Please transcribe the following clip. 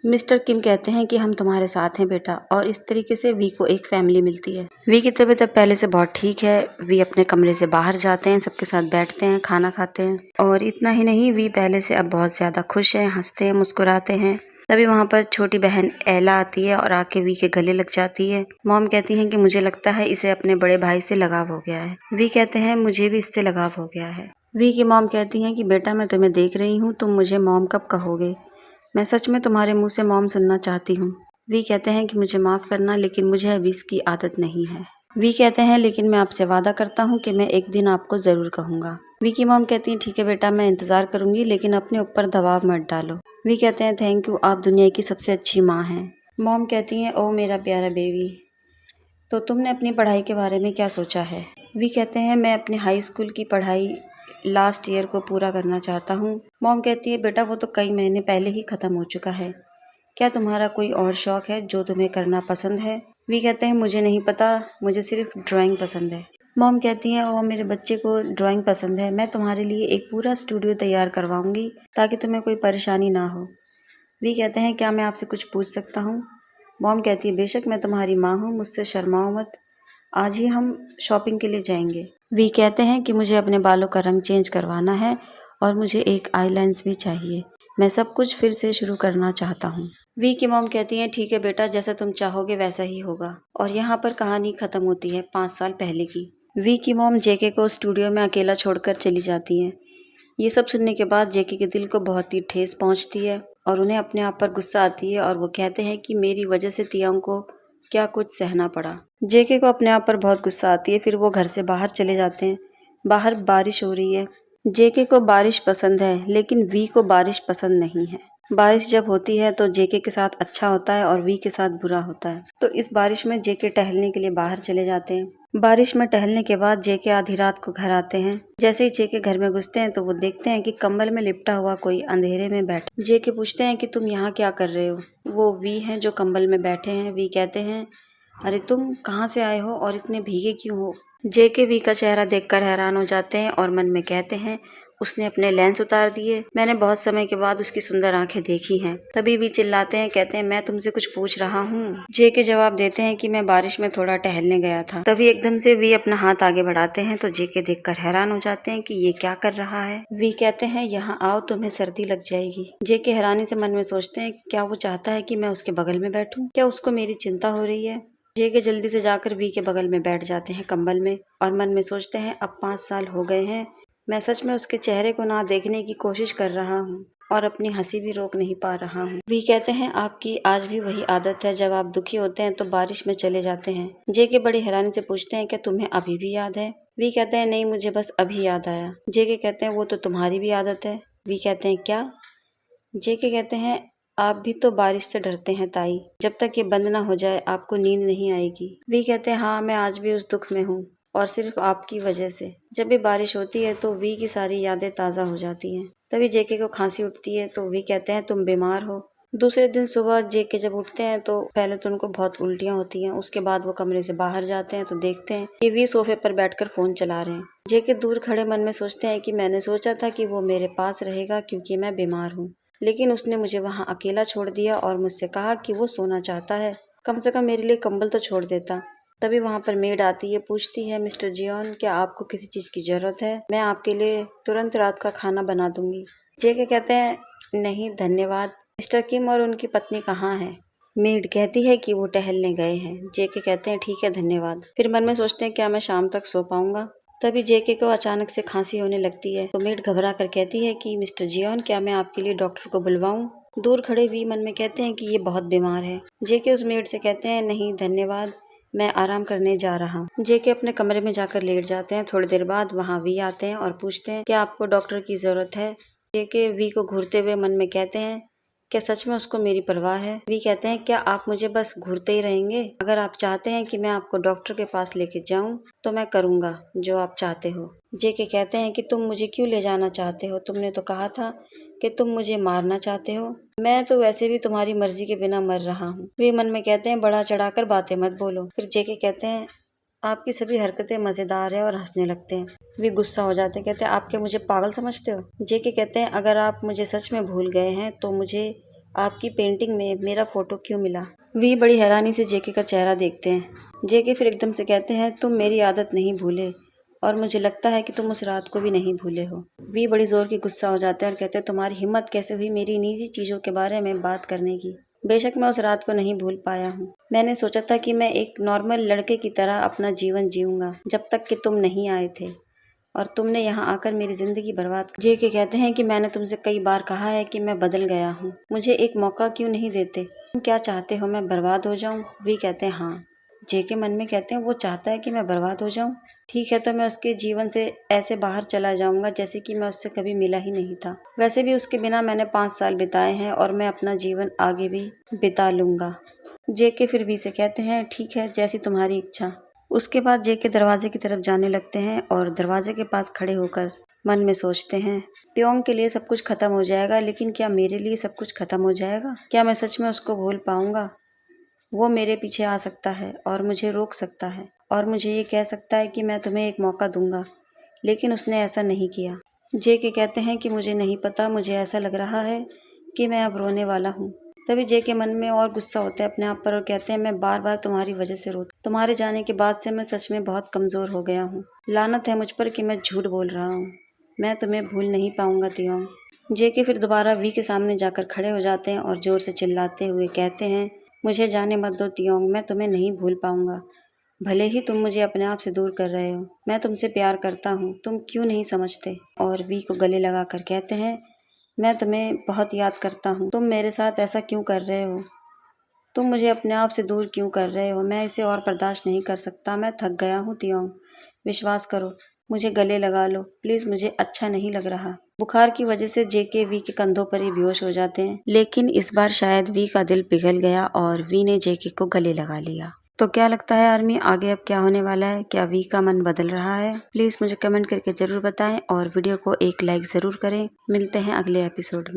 Mister किम कहते हैं कि हम तुम्हारे साथ हैं बेटा, और इस तरीके से वी को एक फैमिली मिलती है। वी की तबीयत अब पहले से बहुत ठीक है। वी अपने कमरे से बाहर जाते हैं, सबके साथ बैठते हैं, खाना खाते हैं, और इतना ही नहीं, वी पहले से अब बहुत ज़्यादा खुश हैं, हंसते हैं, मुस्कुराते हैं। तभी वहाँ पर छोटी बहन एला आती है और आके वी के गले लग जाती है। मॉम कहती हैं कि मुझे लगता है इसे अपने बड़े भाई से लगाव हो गया है। वी कहते हैं मुझे भी इससे लगाव हो गया है। वी की मॉम कहती हैं कि बेटा मैं तुम्हें देख रही हूँ, तुम मुझे मॉम कब कहोगे? मैं सच में तुम्हारे मुंह से मॉम सुनना चाहती हूँ। वी कहते हैं कि मुझे माफ़ करना, लेकिन मुझे अभी इसकी आदत नहीं है। वी कहते हैं लेकिन मैं आपसे वादा करता हूँ कि मैं एक दिन आपको ज़रूर कहूँगा। वी की मॉम कहती हैं ठीक है बेटा, मैं इंतज़ार करूँगी, लेकिन अपने ऊपर दबाव मत डालो। वी कहते हैं थैंक यू, आप दुनिया की सबसे अच्छी माँ हैं। मॉम कहती हैं ओह मेरा प्यारा बेबी, तो तुमने अपनी पढ़ाई के बारे में क्या सोचा है? वी कहते हैं मैं अपने हाई स्कूल की पढ़ाई लास्ट ईयर को पूरा करना चाहता हूँ। मॉम कहती है बेटा वो तो कई महीने पहले ही ख़त्म हो चुका है। क्या तुम्हारा कोई और शौक़ है जो तुम्हें करना पसंद है? वी कहते हैं मुझे नहीं पता, मुझे सिर्फ ड्राइंग पसंद है। मॉम कहती हैं ओह मेरे बच्चे को ड्राइंग पसंद है, मैं तुम्हारे लिए एक पूरा स्टूडियो तैयार करवाऊँगी ताकि तुम्हें कोई परेशानी ना हो। वी कहते हैं क्या मैं आपसे कुछ पूछ सकता हूँ? मॉम कहती है बेशक, मैं तुम्हारी माँ हूँ, मुझसे शर्माओ मत, आज ही हम शॉपिंग के लिए जाएंगे। वी कहते हैं कि मुझे अपने बालों का रंग चेंज करवाना है और मुझे एक आईलाइंस भी चाहिए, मैं सब कुछ फिर से शुरू करना चाहता हूँ। वी की मॉम कहती हैं ठीक है बेटा, जैसा तुम चाहोगे वैसा ही होगा। और यहाँ पर कहानी खत्म होती है 5 साल पहले की। वी की मॉम जेके को स्टूडियो में अकेला छोड़कर चली जाती हैं। ये सब सुनने के बाद जेके के दिल को बहुत ही ठेस पहुँचती है और उन्हें अपने आप पर गुस्सा आती है, और वो कहते हैं कि मेरी वजह से तियांग को क्या कुछ सहना पड़ा। जेके को अपने आप पर बहुत गुस्सा आती है, फिर वो घर से बाहर चले जाते हैं। बाहर बारिश हो रही है। जेके को बारिश पसंद है, लेकिन वी को बारिश पसंद नहीं है। बारिश जब होती है तो जेके के साथ अच्छा होता है और वी के साथ बुरा होता है। तो इस बारिश में जेके टहलने के लिए बाहर चले जाते हैं। बारिश में टहलने के बाद जेके आधी रात को घर आते हैं। जैसे ही जेके घर में घुसते हैं तो वो देखते हैं कि कंबल में लिपटा हुआ कोई अंधेरे में बैठा। जेके पूछते हैं कि तुम यहाँ क्या कर रहे हो? वो वी हैं जो कंबल में बैठे हैं। वी कहते हैं अरे तुम कहाँ से आए हो और इतने भीगे क्यों हो? जेके वी का चेहरा देखकर हैरान हो जाते हैं और मन में कहते हैं उसने अपने लेंस उतार दिए, मैंने बहुत समय के बाद उसकी सुंदर आंखें देखी हैं। तभी वी चिल्लाते हैं, कहते हैं मैं तुमसे कुछ पूछ रहा हूँ। जेके जवाब देते हैं कि मैं बारिश में थोड़ा टहलने गया था। तभी एकदम से वी अपना हाथ आगे बढ़ाते हैं तो जेके देखकर हैरान हो जाते हैं कि ये क्या कर रहा है। वी कहते हैं यहाँ आओ, तुम्हें सर्दी लग जाएगी। जेके हैरानी से मन में सोचते हैं क्या वो चाहता है कि मैं उसके बगल में बैठूं? क्या उसको मेरी चिंता हो रही है? जेके जल्दी से जाकर वी के बगल में बैठ जाते हैं कंबल में, और मन में सोचते हैं अब 5 साल हो गए हैं, मैं सच में उसके चेहरे को ना देखने की कोशिश कर रहा हूँ और अपनी हंसी भी रोक नहीं पा रहा हूँ। वी कहते हैं आपकी आज भी वही आदत है, जब आप दुखी होते हैं तो बारिश में चले जाते हैं। जेके बड़ी हैरानी से पूछते हैं क्या तुम्हें अभी भी याद है? वी कहते हैं नहीं, मुझे बस अभी याद आया। जेके कहते हैं वो तो तुम्हारी भी आदत है। वी कहते हैं क्या? जेके कहते हैं आप भी तो बारिश से डरते हैं ताई, जब तक ये बंद ना हो जाए आपको नींद नहीं आएगी। वी कहते हैं हाँ, मैं आज भी उस दुख में हूँ और सिर्फ आपकी वजह से। जब भी बारिश होती है तो वी की सारी यादें ताज़ा हो जाती हैं। तभी जेके को खांसी उठती है तो वी कहते हैं तुम बीमार हो। दूसरे दिन सुबह जेके जब उठते हैं तो पहले तो उनको बहुत उल्टियाँ होती हैं। उसके बाद वो कमरे से बाहर जाते हैं तो देखते हैं कि वी सोफे पर बैठकर फ़ोन चला रहे हैं। जेके दूर खड़े मन में सोचते हैं कि मैंने सोचा था कि वो मेरे पास रहेगा क्योंकि मैं बीमार हूँ, लेकिन उसने मुझे वहाँ अकेला छोड़ दिया और मुझसे कहा कि वो सोना चाहता है, कम से कम मेरे लिए कंबल तो छोड़ देता। तभी वहाँ पर मेड आती है, पूछती है मिस्टर जियोन क्या आपको किसी चीज़ की ज़रूरत है? मैं आपके लिए तुरंत रात का खाना बना दूंगी। जेके कहते हैं नहीं धन्यवाद। मिस्टर किम और उनकी पत्नी कहाँ हैं? मेड कहती है कि वो टहलने गए हैं। जेके कहते हैं ठीक है धन्यवाद। फिर मन में सोचते हैं क्या मैं शाम तक सो पाऊंगा? तभी जेके को अचानक से खांसी होने लगती है तो मेड घबरा कर कहती है कि मिस्टर जियोन क्या मैं आपके लिए डॉक्टर को बुलवाऊं? दूर खड़े वी मन में कहते हैं कि ये बहुत बीमार है। जेके उस मेड से कहते हैं नहीं धन्यवाद, मैं आराम करने जा रहा हूँ। जेके अपने कमरे में जाकर लेट जाते हैं। थोड़ी देर बाद वहाँ वी आते हैं और पूछते हैं क्या आपको डॉक्टर की ज़रूरत है? जेके वी को घूरते हुए मन में कहते हैं क्या सच में उसको मेरी परवाह है? वी कहते हैं क्या आप मुझे बस घूरते ही रहेंगे? अगर आप चाहते हैं कि मैं आपको डॉक्टर के पास लेके जाऊं तो मैं करूंगा जो आप चाहते हो। जेके कहते हैं कि तुम मुझे क्यों ले जाना चाहते हो? तुमने तो कहा था कि तुम मुझे मारना चाहते हो। मैं तो वैसे भी तुम्हारी मर्जी के बिना मर रहा हूँ। वे मन में कहते हैं बढ़ा चढ़ाकर बातें मत बोलो। फिर जेके कहते हैं आपकी सभी हरकतें मज़ेदार है और हंसने लगते हैं। वे गुस्सा हो जाते हैं, कहते हैं आप क्या मुझे पागल समझते हो? जेके कहते हैं अगर आप मुझे सच में भूल गए हैं तो मुझे आपकी पेंटिंग में मेरा फोटो क्यों मिला? वी बड़ी हैरानी से जेके का चेहरा देखते हैं। जेके फिर एकदम से कहते हैं, तुम मेरी आदत नहीं भूले और मुझे लगता है कि तुम उस रात को भी नहीं भूले हो। वी बड़ी जोर की गुस्सा हो जाते हैं और कहते हैं, तुम्हारी हिम्मत कैसे हुई मेरी निजी चीज़ों के बारे में बात करने की? बेशक मैं उस रात को नहीं भूल पाया हूँ। मैंने सोचा था कि मैं एक नॉर्मल लड़के की तरह अपना जीवन जीऊँगा जब तक कि तुम नहीं आए थे और तुमने यहाँ आकर मेरी ज़िंदगी बर्बाद। जेके कहते हैं कि मैंने तुमसे कई बार कहा है कि मैं बदल गया हूँ, मुझे एक मौका क्यों नहीं देते? तुम क्या चाहते हो, मैं बर्बाद हो जाऊँ? वी कहते हैं हाँ। जेके मन में कहते हैं, वो चाहता है कि मैं बर्बाद हो जाऊँ? ठीक है, तो मैं उसके जीवन से ऐसे बाहर चला जाऊँगा जैसे कि मैं उससे कभी मिला ही नहीं था। वैसे भी उसके बिना मैंने 5 साल बिताए हैं और मैं अपना जीवन आगे भी बिता लूँगा। जेके फिर वी से कहते हैं, ठीक है, जैसी तुम्हारी इच्छा। उसके बाद जेके दरवाजे की तरफ जाने लगते हैं और दरवाजे के पास खड़े होकर मन में सोचते हैं, त्योंग के लिए सब कुछ खत्म हो जाएगा, लेकिन क्या मेरे लिए सब कुछ खत्म हो जाएगा? क्या मैं सच में उसको भूल पाऊंगा? वो मेरे पीछे आ सकता है और मुझे रोक सकता है और मुझे ये कह सकता है कि मैं तुम्हें एक मौका दूंगा, लेकिन उसने ऐसा नहीं किया। जेके कहते हैं कि मुझे नहीं पता, मुझे ऐसा लग रहा है कि मैं अब रोने वाला हूँ। तभी जेके मन में और गुस्सा होता है अपने आप पर और कहते हैं, मैं बार बार तुम्हारी वजह से तुम्हारे जाने के बाद से मैं सच में बहुत कमज़ोर हो गया हूँ। लानत है मुझ पर कि मैं झूठ बोल रहा हूँ। मैं तुम्हें भूल नहीं पाऊंगा त्योंग। जेके फिर दोबारा वी के सामने जाकर खड़े हो जाते हैं और जोर से चिल्लाते हुए कहते हैं, मुझे जाने मत दो त्योंग, मैं तुम्हें नहीं भूल पाऊंगा। भले ही तुम मुझे अपने आप से दूर कर रहे हो, मैं तुमसे प्यार करता हूँ, तुम क्यों नहीं समझते? और वी को गले लगा कर कहते हैं, मैं तुम्हें बहुत याद करता हूँ, तुम मेरे साथ ऐसा क्यों कर रहे हो? तुम मुझे अपने आप से दूर क्यों कर रहे हो? मैं इसे और बर्दाश्त नहीं कर सकता, मैं थक गया हूँ त्योंग। विश्वास करो, मुझे गले लगा लो प्लीज़, मुझे अच्छा नहीं लग रहा। बुखार की वजह से जेके वी के कंधों पर ही बेहोश हो जाते हैं, लेकिन इस बार शायद वी का दिल पिघल गया और वी ने जेके को गले लगा लिया। तो क्या लगता है आर्मी, आगे अब क्या होने वाला है? क्या वी का मन बदल रहा है? प्लीज़ मुझे कमेंट करके ज़रूर बताएं और वीडियो को एक लाइक ज़रूर करें। मिलते हैं अगले एपिसोड में।